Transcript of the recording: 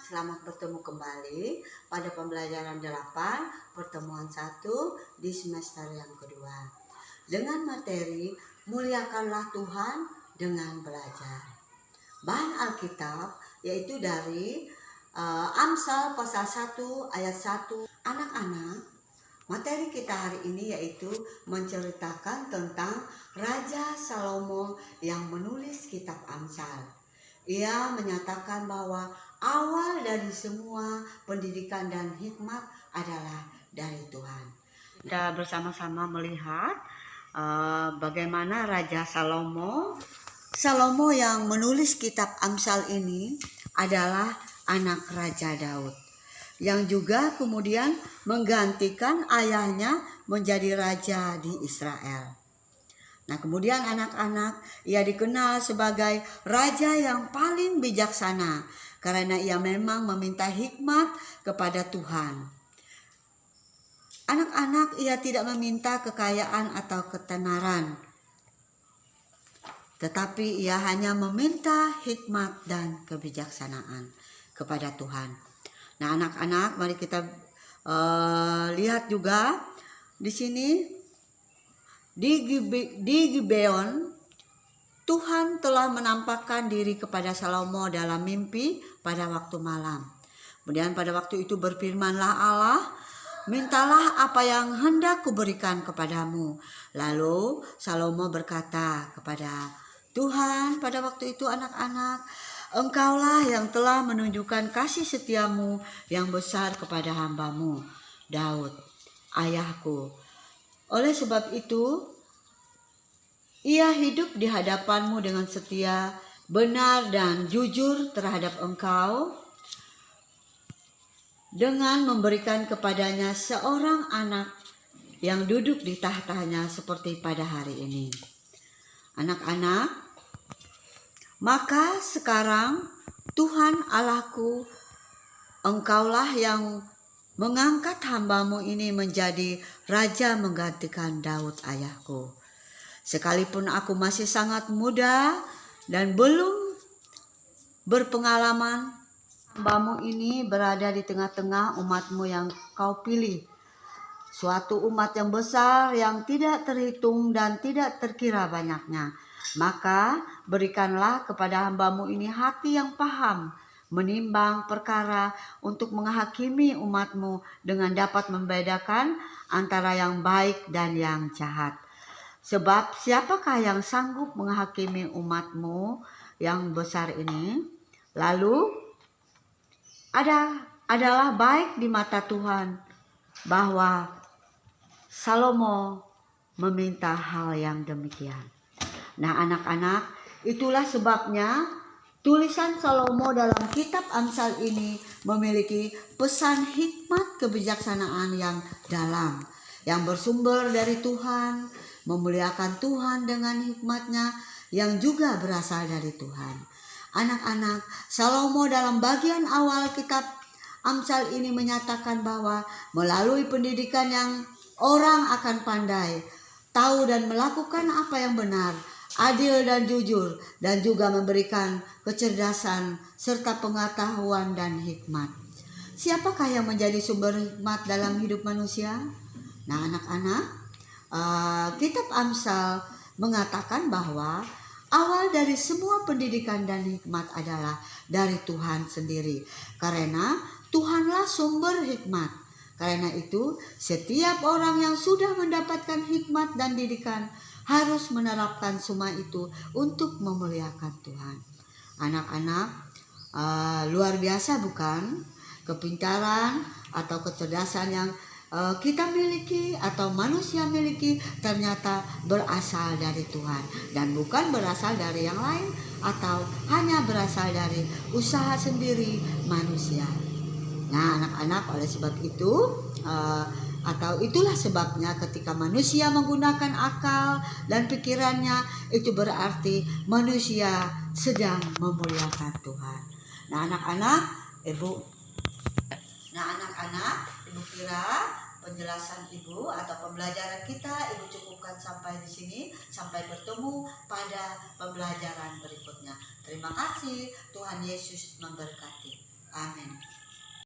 selamat bertemu kembali pada pembelajaran 8, pertemuan 1 di semester yang kedua. Dengan materi, muliakanlah Tuhan dengan belajar. Bahan Alkitab yaitu dari Amsal pasal 1 ayat 1. Anak-anak, materi kita hari ini yaitu menceritakan tentang Raja Salomo yang menulis kitab Amsal. Ia menyatakan bahwa awal dari semua pendidikan dan hikmat adalah dari Tuhan. Kita bersama-sama melihat bagaimana Raja Salomo yang menulis kitab Amsal ini adalah anak Raja Daud, yang juga kemudian menggantikan ayahnya menjadi raja di Israel. Nah, kemudian anak-anak, ia dikenal sebagai raja yang paling bijaksana karena ia memang meminta hikmat kepada Tuhan. Anak-anak, ia tidak meminta kekayaan atau ketenaran, tetapi ia hanya meminta hikmat dan kebijaksanaan kepada Tuhan. Nah, anak-anak, mari kita lihat juga di sini. Di Gibeon, Tuhan telah menampakkan diri kepada Salomo dalam mimpi pada waktu malam. Kemudian pada waktu itu berfirmanlah Allah, mintalah apa yang hendak kuberikan kepadamu. Lalu Salomo berkata kepada Tuhan pada waktu itu, anak-anak, Engkaulah yang telah menunjukkan kasih setiamu yang besar kepada hambamu Daud, ayahku. Oleh sebab itu, ia hidup di hadapanmu dengan setia, benar dan jujur terhadap engkau, dengan memberikan kepadanya seorang anak yang duduk di tahtanya seperti pada hari ini. Anak-anak, maka sekarang Tuhan Allahku, Engkaulah yang mengangkat hambamu ini menjadi raja menggantikan Daud ayahku. Sekalipun aku masih sangat muda dan belum berpengalaman, hambamu ini berada di tengah-tengah umatmu yang kau pilih. Suatu umat yang besar yang tidak terhitung dan tidak terkira banyaknya. Maka berikanlah kepada hambamu ini hati yang paham, menimbang perkara untuk menghakimi umatmu dengan dapat membedakan antara yang baik dan yang jahat. Sebab siapakah yang sanggup menghakimi umatmu yang besar ini? Lalu adalah baik di mata Tuhan bahwa Salomo meminta hal yang demikian. Nah, anak-anak, itulah sebabnya tulisan Salomo dalam kitab Amsal ini memiliki pesan hikmat kebijaksanaan yang dalam, yang bersumber dari Tuhan, memuliakan Tuhan dengan hikmatnya yang juga berasal dari Tuhan. Anak-anak, Salomo dalam bagian awal kitab Amsal ini menyatakan bahwa melalui pendidikan yang orang akan pandai, tahu dan melakukan apa yang benar, adil dan jujur, dan juga memberikan kecerdasan serta pengetahuan dan hikmat. Siapakah yang menjadi sumber hikmat dalam hidup manusia? Nah, anak-anak, kitab Amsal mengatakan bahwa awal dari semua pendidikan dan hikmat adalah dari Tuhan sendiri, karena Tuhanlah sumber hikmat. Karena itu, setiap orang yang sudah mendapatkan hikmat dan didikan harus menerapkan semua itu untuk memuliakan Tuhan. Anak-anak, luar biasa bukan? Kepintaran atau kecerdasan yang kita miliki atau manusia miliki ternyata berasal dari Tuhan dan bukan berasal dari yang lain atau hanya berasal dari usaha sendiri manusia. Nah, anak-anak, oleh sebab itu atau itulah sebabnya ketika manusia menggunakan akal dan pikirannya, itu berarti manusia sedang memuliakan Tuhan. Nah, anak-anak, Ibu kira penjelasan Ibu atau pembelajaran kita Ibu cukupkan sampai di sini. Sampai bertemu pada pembelajaran berikutnya. Terima kasih. Tuhan Yesus memberkati.